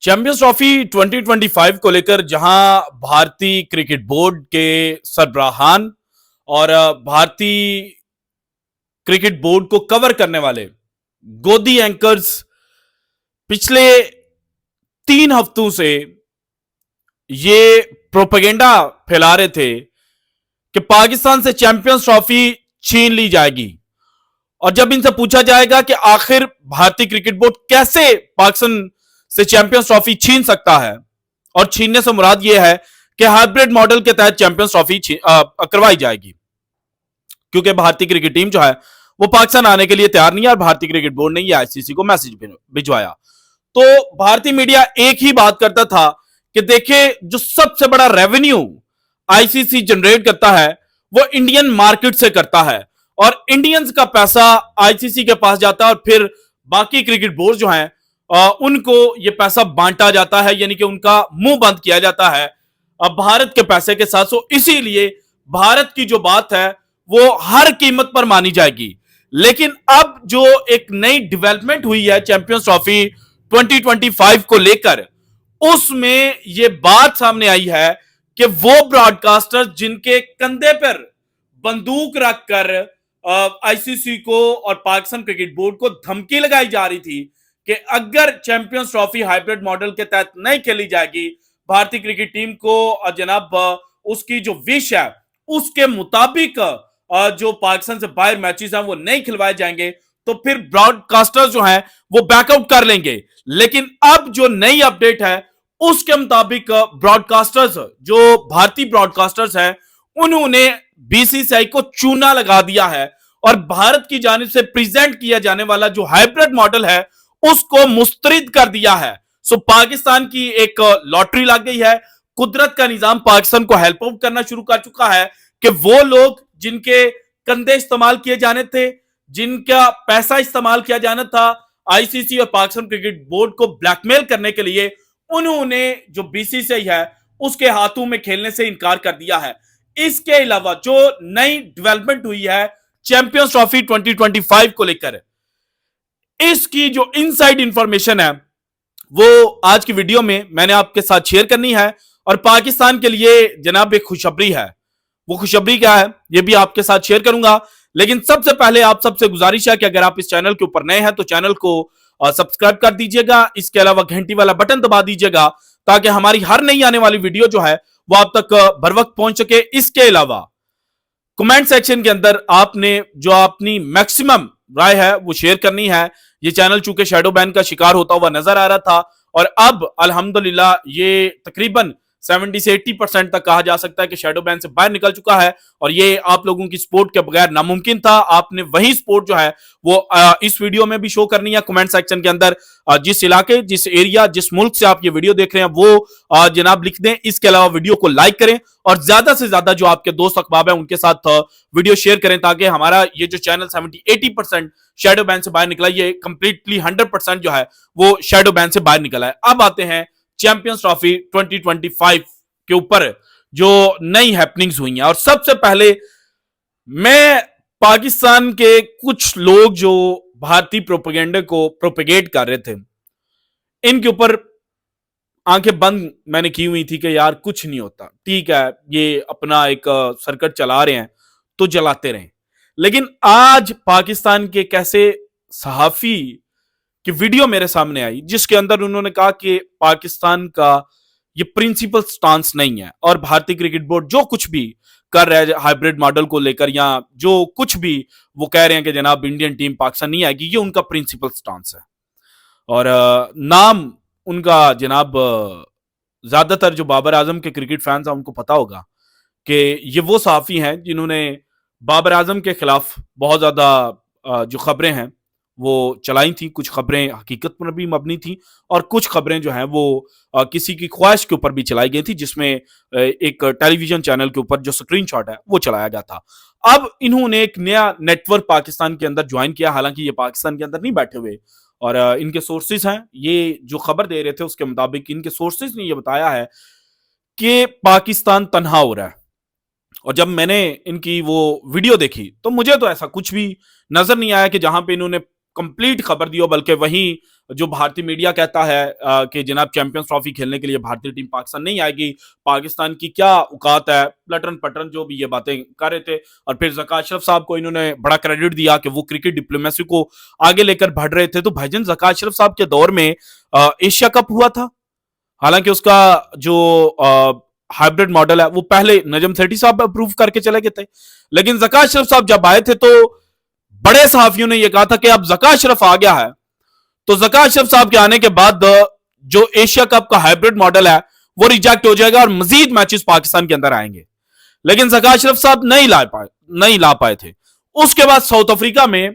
Champions trophy 2025 को लेकर जहां भारतीय क्रिकेट बोर्ड के सरबराहान और भारतीय क्रिकेट बोर्ड को कवर करने वाले गोदी एंकर्स पिछले 3 हफ्तों से ये प्रोपेगेंडा फैला रहे थे कि पाकिस्तान से चैंपियंस ट्रॉफी छीन ली जाएगी। और जब इनसे पूछा जाएगा कि आखिर भारतीय क्रिकेट बोर्ड कैसे पाकिस्तान से चैंपियंस ट्रॉफी छीन सकता है, और छीनने से मुराद यह है कि हाइब्रिड मॉडल के तहत चैंपियंस ट्रॉफी करवाई जाएगी, क्योंकि भारतीय क्रिकेट टीम जो है वो पाकिस्तान आने के लिए तैयार नहीं है और भारतीय क्रिकेट बोर्ड ने ये आईसीसी को मैसेज भिजवाया। तो भारतीय मीडिया एक ही बात करता था कि देखिए, जो सबसे बड़ा रेवेन्यू आईसीसी जनरेट करता है वो इंडियन मार्केट से करता है, और इंडियंस का पैसा आईसीसी के पास जाता है और फिर बाकी क्रिकेट बोर्ड जो हैं उनको ये पैसा बांटा जाता है, यानी कि उनका मुंह बंद किया जाता है भारत के पैसे के साथ। सो इसीलिए भारत की जो बात है वो हर कीमत पर मानी जाएगी। लेकिन अब जो एक नई डेवलपमेंट हुई है चैंपियंस ट्रॉफी 2025 को लेकर, उसमें यह बात सामने आई है कि वो ब्रॉडकास्टर जिनके कंधे पर बंदूक रखकर आईसीसी को और पाकिस्तान क्रिकेट बोर्ड को धमकी लगाई जा रही थी कि अगर चैंपियंस ट्रॉफी हाइब्रिड मॉडल के तहत नहीं खेली जाएगी, भारतीय क्रिकेट टीम को जनाब उसकी जो विश है उसके मुताबिक जो पाकिस्तान से बाहर मैचेस हैं वो नहीं खिलवाए जाएंगे, तो फिर ब्रॉडकास्टर्स जो हैं वो बैकआउट कर लेंगे। लेकिन अब जो नई अपडेट है उसके मुताबिक ब्रॉडकास्टर्स, जो भारतीय ब्रॉडकास्टर्स हैं, उन्होंने बीसीसीआई को चूना लगा दिया है और भारत की जानिब से प्रेजेंट किया जाने वाला जो हाइब्रिड मॉडल है उसको मुस्तरद कर दिया है। सो पाकिस्तान की एक लॉटरी लग गई है। कुदरत का निजाम पाकिस्तान को हेल्प आउट करना शुरू कर चुका है कि वो लोग जिनके कंधे इस्तेमाल किए जाने थे, जिनका पैसा इस्तेमाल किया जाना था आईसीसी और पाकिस्तान क्रिकेट बोर्ड को ब्लैकमेल करने के लिए, उन्होंने जो बीसीसीआई है उसके हाथों में खेलने से इनकार कर दिया है। इसके अलावा जो नई डेवलपमेंट हुई है चैंपियंस ट्रॉफी 2025 को लेकर, इसकी जो इनसाइड इंफॉर्मेशन है वो आज की वीडियो में मैंने आपके साथ शेयर करनी है। और पाकिस्तान के लिए जनाब एक खुशखबरी है। वो खुशखबरी क्या है ये भी आपके साथ शेयर करूंगा, लेकिन सबसे पहले आप सबसे गुजारिश है कि अगर आप इस चैनल के ऊपर नए हैं तो चैनल को सब्सक्राइब कर दीजिएगा। इसके अलावा घंटी वाला बटन दबा दीजिएगा ताकि हमारी हर नई आने वाली वीडियो जो है वो आप तक बर वक्त पहुंच सके। इसके अलावा कमेंट सेक्शन के अंदर आपने जो अपनी मैक्सिमम राय है वो शेयर करनी है। ये चैनल चूंकि शैडो बैन का शिकार होता हुआ नजर आ रहा था और अब अल्हम्दुलिल्लाह ये तकरीबन 70 से 80% तक कहा जा सकता है कि शैडो बैन से बाहर निकल चुका है, और ये आप लोगों की सपोर्ट के बगैर नामुमकिन था। आपने वही सपोर्ट जो है वो इस वीडियो में भी शो करनी है। कमेंट सेक्शन के अंदर जिस इलाके, जिस एरिया, जिस मुल्क से आप ये वीडियो देख रहे हैं वो जनाब लिख दें। इसके अलावा वीडियो को लाइक करें और ज्यादा से ज्यादा जो आपके दोस्त अहबाब हैं उनके साथ वीडियो शेयर करें, ताकि हमारा ये जो चैनल 70-80% शैडो बैन से बाहर निकला, ये कंप्लीटली 100% जो है वो शैडो बैन से बाहर निकला है। अब आते हैं चैंपियंस ट्रॉफी 2025 के ऊपर जो नई हैपनिंग्स हुई हैं। और सबसे पहले मैं पाकिस्तान के कुछ लोग जो भारतीय प्रोपेगेंडा को प्रोपेगेट कर रहे थे, इनके ऊपर आंखें बंद मैंने की हुई थी कि यार कुछ नहीं होता, ठीक है, ये अपना एक सर्किट चला रहे हैं तो चलाते रहें। लेकिन आज पाकिस्तान के कैसे सहाफी कि वीडियो मेरे सामने आई जिसके अंदर उन्होंने कहा कि पाकिस्तान का ये प्रिंसिपल स्टांस नहीं है और भारतीय क्रिकेट बोर्ड जो कुछ भी कर रहा है हाइब्रिड मॉडल को लेकर, या जो कुछ भी वो कह रहे हैं कि जनाब इंडियन टीम पाकिस्तान नहीं आएगी, ये उनका प्रिंसिपल स्टांस है। और नाम उनका जनाब ज्यादातर जो बाबर आजम के क्रिकेट फैंस हैं उनको पता होगा कि ये वो सहाफी हैं जिन्होंने बाबर आजम के खिलाफ बहुत ज्यादा जो खबरें हैं वो चलाई थी। कुछ खबरें हकीकत पर भी मबनी थी और कुछ खबरें जो हैं वो किसी की ख्वाहिश के ऊपर भी चलाई गई थी, जिसमें एक टेलीविजन चैनल के ऊपर जो स्क्रीनशॉट है वो चलाया गया था। अब इन्होंने एक नया नेटवर्क पाकिस्तान के अंदर ज्वाइन किया, हालांकि ये पाकिस्तान के अंदर नहीं बैठे हुए, और इनके सोर्सेज हैं, ये जो खबर दे रहे थे उसके मुताबिक इनके सोर्सेज ने ये बताया है कि पाकिस्तान तन्हा हो रहा है। और जब मैंने इनकी वो वीडियो देखी तो मुझे तो ऐसा कुछ भी नजर नहीं आया कि जहां पे इन्होंने कंप्लीट खबर दी हो, बल्कि वहीं जो भारतीय मीडिया कहता है कि जनाब चैंपियंस ट्रॉफी खेलने के लिए भारतीय टीम पाकिस्तान नहीं आएगी, पाकिस्तान की क्या औकात है, लटरन पटरन जो भी ये बातें कर रहे थे। और फिर ज़का अशरफ साहब को इन्होंने बड़ा क्रेडिट दिया कि वो क्रिकेट डिप्लोमेसी को आगे लेकर बढ़ रहे थे। तो भाईजान ज़का अशरफ साहब के दौर में एशिया कप हुआ था, हालांकि उसका जो हाइब्रिड मॉडल है वो पहले नजम सेठी साहब अप्रूव करके चले गए थे, लेकिन ज़का अशरफ साहब जब आए थे तो बड़े सहाफियों ने यह कहा था कि अब ज़का अशरफ आ गया है तो ज़का अशरफ साहब के आने के बाद जो एशिया कप का हाइब्रिड मॉडल है वो रिजेक्ट हो जाएगा और मजीद मैचेस पाकिस्तान के अंदर आएंगे। लेकिन ज़का अशरफ साहब नहीं ला पाए थे। उसके बाद साउथ अफ्रीका में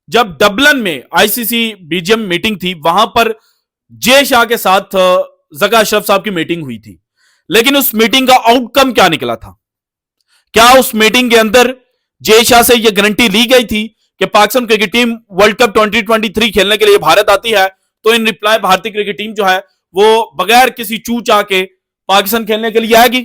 जब डबलिन में आईसीसी बीजीएम मीटिंग थी, वहां पर जे शाह के साथ ज़का अशरफ साहब की मीटिंग हुई थी, लेकिन उस मीटिंग का आउटकम क्या निकला था? क्या उस मीटिंग के अंदर जे शाह से यह गारंटी ली गई थी कि Pakistan cricket team world cup 2023 खेलने के लिए भारत आती है तो इन रिप्लाई भारतीय क्रिकेट टीम जो है वो बगैर किसी चू चा के पाकिस्तान खेलने के लिए आएगी?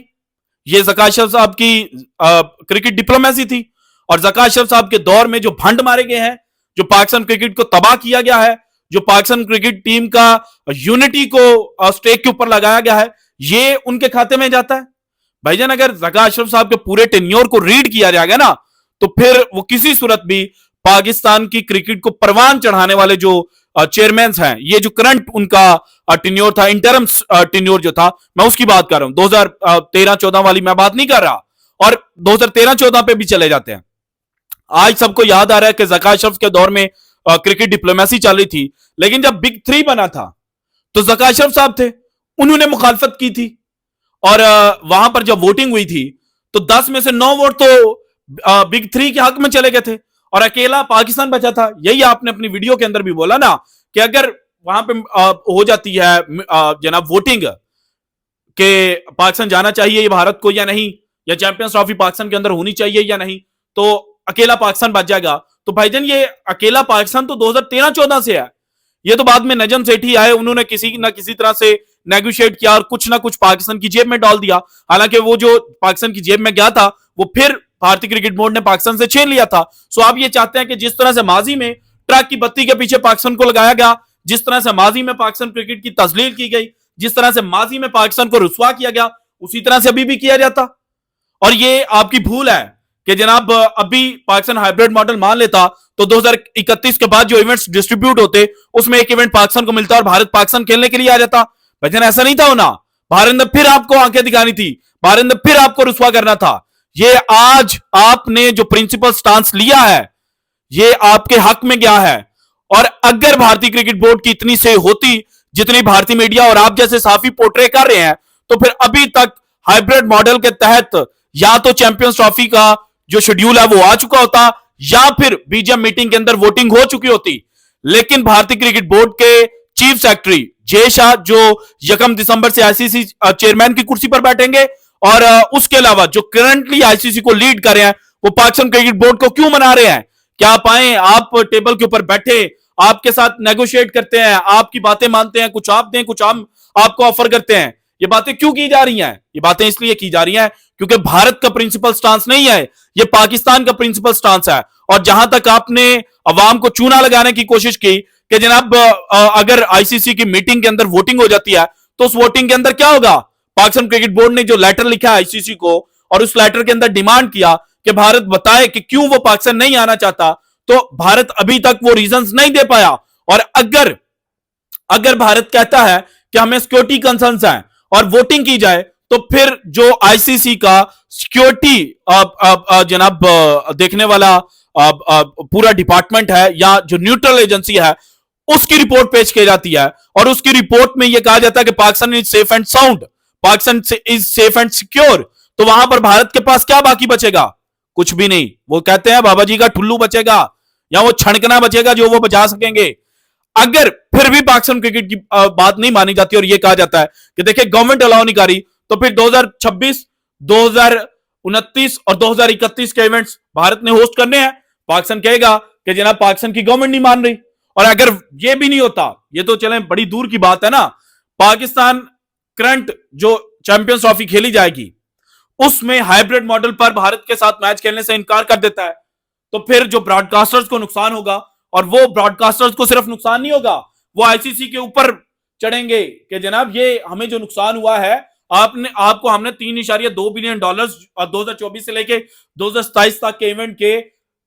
ये ज़का अशरफ साहब की क्रिकेट डिप्लोमेसी थी। और ज़का अशरफ साहब के दौर में जो भंड मारे गए हैं, जो पाकिस्तान क्रिकेट को तबाह किया गया है, जो पाकिस्तान क्रिकेट टीम का यूनिटी को स्टेक के ऊपर लगाया गया है, ये उनके खाते में जाता है। भाईजान अगर ज़का अशरफ साहब के पूरे टेन्योर को रीड किया जाएगा ना तो फिर वो किसी सूरत भी पाकिस्तान की क्रिकेट को परवान चढ़ाने वाले जो चेयरमैन हैं, ये जो करंट उनका टेन्योर था, इंटरम टेन्योर जो था, मैं उसकी बात कर रहा हूं, 2013-14 वाली मैं बात नहीं कर रहा, और 2013-14 पे भी चले जाते हैं। आज सबको याद आ रहा है कि ज़का अशरफ के दौर में क्रिकेट डिप्लोमेसी चल रही थी, लेकिन जब बिग 3 बना था तो ज़का अशरफ साहब थे, उन्होंने मुखालफत की थी। और वहां पर जब वोटिंग हुई थी तो 10 में से 9 वोट तो बिग 3 के हक में चले गए थे और अकेला पाकिस्तान बचा था। यही आपने अपनी वीडियो के अंदर भी बोला ना कि अगर वहां पे हो जाती है जनाब वोटिंग कि पाकिस्तान जाना चाहिए भारत को या नहीं, या चैंपियंस ट्रॉफी पाकिस्तान के अंदर होनी चाहिए या नहीं, तो अकेला पाकिस्तान बच जाएगा। तो भाईजान ये अकेला पाकिस्तान तो 2013-14 से है, ये तो बाद में नजम सेठी आए, उन्होंने किसी ना किसी तरह से नेगोशिएट किया और कुछ ना कुछ पाकिस्तान की जेब में डाल दिया। हालांकि वो जो पाकिस्तान की जेब में गया था वो फिर भारतीय क्रिकेट बोर्ड ने पाकिस्तान से छीन लिया था। सो आप ये चाहते हैं कि जिस तरह से माजी में ट्रक की बत्ती के पीछे पाकिस्तान को लगाया गया, जिस तरह से माजी में पाकिस्तान क्रिकेट की तजलील की गई, जिस तरह से माजी में पाकिस्तान को रुस्वा किया गया, उसी तरह से अभी भी किया जाता। और ये आपकी भूल है कि जनाब अभी पाकिस्तान हाइब्रिड मॉडल मान लेता तो 2031 के बाद जो इवेंट्स डिस्ट्रीब्यूट होते उसमें एक इवेंट पाकिस्तान को मिलता और भारत पाकिस्तान खेलने के लिए आ जाता। भाईजान ऐसा नहीं था होना, भारत ने फिर आपको आंखें दिखानी थी, भारत ने फिर आपको रुस्वा करना था। ये आज आपने जो प्रिंसिपल स्टांस लिया है ये आपके हक में गया है। और अगर भारतीय क्रिकेट बोर्ड की इतनी से होती जितनी भारतीय मीडिया और आप जैसे साफी पोर्ट्रे कर रहे हैं तो फिर अभी तक हाइब्रिड मॉडल के तहत या तो चैंपियंस ट्रॉफी का जो शेड्यूल है वो आ चुका होता या फिर बीजीएम मीटिंग के अंदर वोटिंग हो चुकी होती। लेकिन भारतीय क्रिकेट बोर्ड के चीफ सेक्रेटरी जे शाह जो 1 दिसंबर से आईसीसी चेयरमैन की कुर्सी पर बैठेंगे और उसके अलावा जो करंटली आईसीसी को लीड कर रहे हैं वो पाकिस्तान क्रिकेट बोर्ड को क्यों मना रहे हैं? क्या आप आए, आप टेबल के ऊपर बैठे, आपके साथ नेगोशिएट करते हैं, आपकी बातें मानते हैं, कुछ आप दें कुछ हम आपको ऑफर करते हैं। ये बातें क्यों की जा रही हैं? ये बातें इसलिए की जा रही हैं क्योंकि भारत का प्रिंसिपल स्टांस नहीं है, ये पाकिस्तान का प्रिंसिपल स्टांस है। और जहां तक आपने अवाम को चूना लगाने की कोशिश की कि जनाब अगर आईसीसी की मीटिंग के अंदर वोटिंग हो जाती है तो उस वोटिंग के अंदर क्या होगा? पाकिस्तान क्रिकेट बोर्ड ने जो लेटर लिखा है आईसीसी को और उस लेटर के अंदर डिमांड किया कि भारत बताए कि क्यों वो पाकिस्तान नहीं आना चाहता, तो भारत अभी तक वो रीजंस नहीं दे पाया। और अगर भारत कहता है कि हमें सिक्योरिटी कंसर्न्स हैं और वोटिंग की जाए तो फिर जो आईसीसी का सिक्योरिटी जनाब देखने वाला पूरा डिपार्टमेंट है या जो न्यूट्रल एजेंसी है उसकी रिपोर्ट पेश की जाती है और उसकी रिपोर्ट में यह कहा जाता है कि Pakistan is safe and sound, Pakistan is safe and secure, तो वहां पर भारत के पास क्या बाकी बचेगा? कुछ भी नहीं। वो कहते हैं बाबा जी का ठुल्लू बचेगा या वो छणकना बचेगा जो वो बचा सकेंगे। अगर फिर भी पाकिस्तान क्रिकेट की बात नहीं मानी जाती और ये कहा जाता है कि देखिए गवर्नमेंट अलाउ नहीं कर रही, तो फिर 2026, 2029 और 2031 के इवेंट्स भारत ने होस्ट करने हैं। पाकिस्तान कहेगा कि जनाब पाकिस्तान की गवर्नमेंट नहीं मान रही। और अगर ये भी नहीं होता, ये तो चलें बड़ी दूर की बात है ना, पाकिस्तान करंट जो चैंपियंस ट्रॉफी खेली जाएगी उसमें हाइब्रिड मॉडल पर भारत के साथ मैच खेलने से इनकार कर देता है, तो फिर जो ब्रॉडकास्टर्स को नुकसान होगा, और वो ब्रॉडकास्टर्स को सिर्फ नुकसान नहीं होगा, वो आईसीसी के ऊपर चढ़ेंगे कि जनाब ये हमें जो नुकसान हुआ है, आपको हमने $3.2 बिलियन और 2024 से लेके 2027 तक के इवेंट के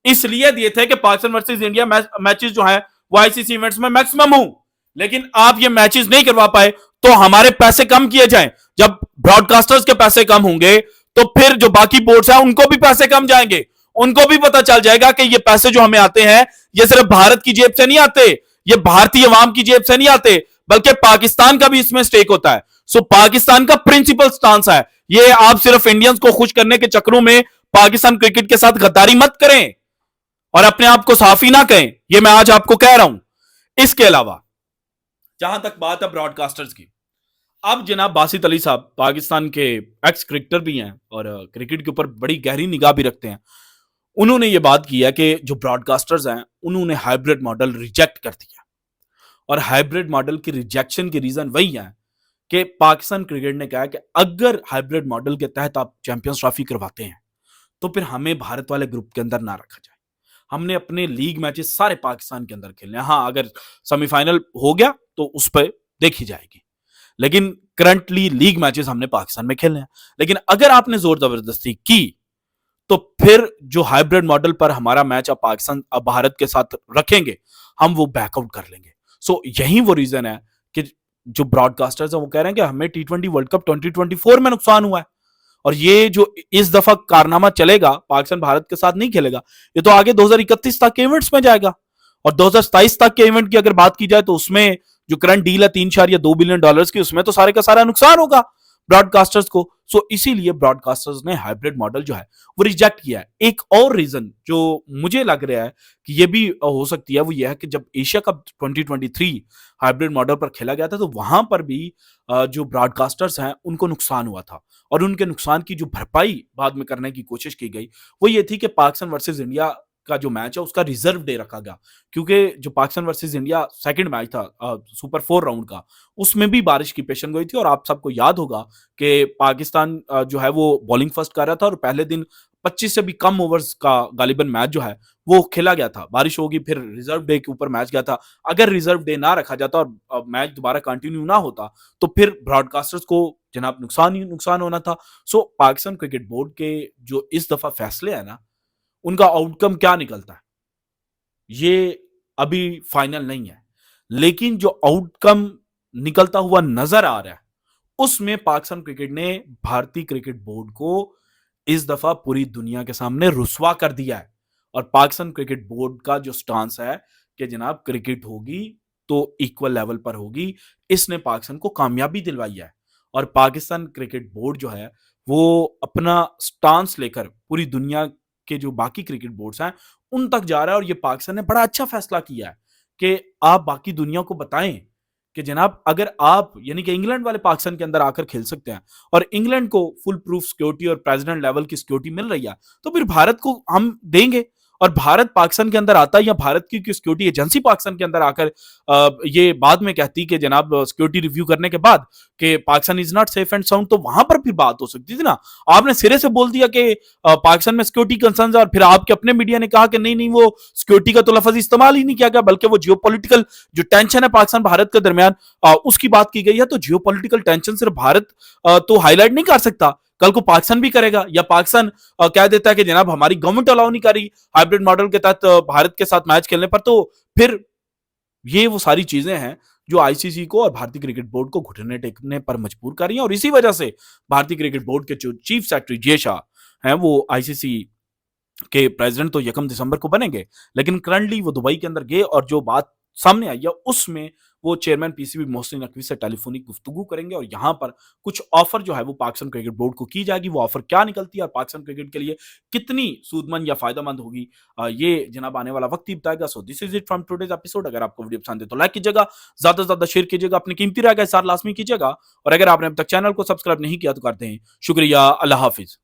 इसलिए दिए थे कि पाकिस्तान वर्सेस इंडिया मैचेस जो है वो आईसीसी इवेंट्स में मैक्सिमम हो, लेकिन आप ये मैचेस नहीं करवा पाए, तो हमारे पैसे कम किए जाएं। जब ब्रॉडकास्टर्स के पैसे कम होंगे तो फिर जो बाकी बोर्ड्स हैं उनको भी पैसे कम जाएंगे, उनको भी पता चल जाएगा कि ये पैसे जो हमें आते हैं ये सिर्फ भारत की जेब से नहीं आते, ये भारतीय अवाम की जेब से नहीं आते, बल्कि पाकिस्तान का भी इसमें स्टेक होता है। सो पाकिस्तान का प्रिंसिपल स्टांस है ये, आप सिर्फ इंडियंस को खुश करने के चक्करों में पाकिस्तान क्रिकेट के साथ गद्दारी मत करें और अपने आप को साफी ना कहें, ये मैं आज आपको कह रहा हूं। इसके अलावा जहां तक बात है ब्रॉडकास्टर्स की, अब जनाब बासित अली साहब पाकिस्तान के एक्स क्रिकेटर भी हैं और क्रिकेट के ऊपर बड़ी गहरी निगाह भी रखते हैं। उन्होंने ये बात की है कि जो ब्रॉडकास्टर्स हैं उन्होंने हाइब्रिड मॉडल रिजेक्ट कर दिया, और हाइब्रिड मॉडल की रिजेक्शन की रीजन वही है कि पाकिस्तान क्रिकेट ने कहा कि अगर हाइब्रिड मॉडल के तहत आप चैंपियंस ट्रॉफी करवाते हैं तो फिर हमें भारत वाले ग्रुप के अंदर ना रखा जाए, हमने अपने लीग मैचेस सारे पाकिस्तान के अंदर खेलने हैं। हाँ, अगर सेमीफाइनल हो गया तो उस पर देखी जाएगी, लेकिन करंटली लीग मैचेस हमने पाकिस्तान में खेलने हैं। लेकिन अगर आपने जोर जबरदस्ती की तो फिर जो हाइब्रिड मॉडल पर हमारा मैच अब पाकिस्तान अब भारत के साथ रखेंगे, हम वो बैकआउट कर लेंगे। सो यही वो रीजन है कि जो ब्रॉडकास्टर्स हैं वो कह रहे हैं कि हमें T20 वर्ल्ड कप 2024 में नुकसान हुआ है, और ये जो इस दफा कारनामा चलेगा पाकिस्तान भारत के साथ नहीं खेलेगा, ये तो आगे 2031 तक के इवेंट्स में जाएगा। और 2027 तक के इवेंट की अगर बात की जाए तो उसमें जो करंट डील है $3.2 बिलियन की, उसमें तो सारे का सारा नुकसान होगा ब्रॉडकास्टर्स को। सो इसीलिए ब्रॉडकास्टर्स ने हाइब्रिड मॉडल जो है वो रिजेक्ट किया है। एक और रीजन जो मुझे लग रहा है कि ये भी हो सकती है वो ये है कि जब एशिया कप 2023 हाइब्रिड मॉडल पर खेला गया था तो वहां पर भी जो ब्रॉडकास्टर्स हैं उनको नुकसान हुआ था, और उनके नुकसान की जो भरपाई बाद में करने की कोशिश की गई वो ये थी कि पाकिस्तान वर्सेस इंडिया का जो मैच है उसका रिजर्व डे रखा गया, क्योंकि जो Pakistan versus India second match था सुपर 4 राउंड का, उसमें भी बारिश की पेशन गोई थी। और आप सबको याद होगा कि पाकिस्तान जो है वो बॉलिंग फर्स्ट कर रहा था और पहले दिन 25 से भी कम ओवर्स का गालिबन मैच जो है वो खेला गया था। बारिश होगी, फिर रिजर्व डे के ऊपर मैच गया था। अगर रिजर्व डे ना रखा जाता और मैच दोबारा कंटिन्यू ना होता तो फिर ब्रॉडकास्टर्स को जनाब नुकसान ही नुकसान होना था। सो पाकिस्तान क्रिकेट बोर्ड के जो इस दफा फैसले है ना, उनका आउटकम क्या निकलता है ये अभी फाइनल नहीं है, लेकिन जो आउटकम निकलता हुआ नजर आ रहा है उसमें पाकिस्तान क्रिकेट ने भारतीय क्रिकेट बोर्ड को इस दफा पूरी दुनिया के सामने रुस्वा कर दिया है। और पाकिस्तान क्रिकेट बोर्ड का जो स्टांस है कि जनाब क्रिकेट होगी तो इक्वल लेवल पर होगी, इसने पाकिस्तान को कामयाबी दिलवाई है। और पाकिस्तान क्रिकेट बोर्ड जो है वो अपना स्टांस लेकर पूरी दुनिया के जो बाकी क्रिकेट बोर्ड्स हैं उन तक जा रहा है। और ये पाकिस्तान ने बड़ा अच्छा फैसला किया है कि आप बाकी दुनिया को बताएं कि जनाब अगर आप यानी कि इंग्लैंड वाले पाकिस्तान के अंदर आकर खेल सकते हैं और इंग्लैंड को फुल प्रूफ सिक्योरिटी और प्रेसिडेंट लेवल की सिक्योरिटी मिल रही है, तो फिर भारत को हम देंगे। और भारत पाकिस्तान के अंदर आता है या भारत की सिक्योरिटी एजेंसी पाकिस्तान के अंदर आकर ये बाद में कहती कि जनाब सिक्योरिटी रिव्यू करने के बाद कि Pakistan is not safe and sound, तो वहां पर भी बात हो सकती थी ना। आपने सिरे से बोल दिया कि पाकिस्तान में सिक्योरिटी कंसर्न है और फिर आपके अपने मीडिया ने कहा कि नहीं नहीं वो सिक्योरिटी का तो लफ्ज इस्तेमाल ही नहीं किया गया, बल्कि वो जियोपॉलिटिकल जो टेंशन है पाकिस्तान भारत के दरमियान उसकी बात की गई है। तो जियोपॉलिटिकल टेंशन सिर्फ भारत तो हाईलाइट नहीं कर सकता, कल को पाकिस्तान भी करेगा। या पाकिस्तान कह देता है कि जनाब हमारी गवर्नमेंट अलाउ नहीं कर रही हाइब्रिड मॉडल के तहत भारत के साथ मैच खेलने पर, तो फिर ये वो सारी चीजें हैं जो आईसीसी को और भारतीय क्रिकेट बोर्ड को घुटने टेकने पर मजबूर कर रही हैं। और इसी वजह से भारतीय क्रिकेट बोर्ड के जो चीफ सेक्रेटरी जे शाह हैं वो आईसीसी के प्रेसिडेंट तो 1 दिसंबर को बनेंगे, लेकिन करंटली वो दुबई के अंदर गए और जो बात सामने आई है उसमें वो चेयरमैन पीसीबी मोहसिन नकवी से टेलीफोनिक गुफ्तगू करेंगे और यहां पर कुछ ऑफर जो है वो पाकिस्तान क्रिकेट बोर्ड को की जाएगी। वो ऑफर क्या निकलती है और पाकिस्तान क्रिकेट के लिए कितनी सूदमंद या फायदेमंद होगी, ये जनाब आने वाला वक्त ही बताएगा। So this is it from today's episode. अगर आपको वीडियो पसंद है तो लाइक कीजिएगा, ज्यादा से ज्यादा शेयर कीजिएगा, अपनी कीमती राय का इज़हार लाजमी कीजिएगा, और अगर आपने अब तक चैनल को सब्सक्राइब नहीं किया तो करते हैं। शुक्रिया, अल्लाह हाफिज।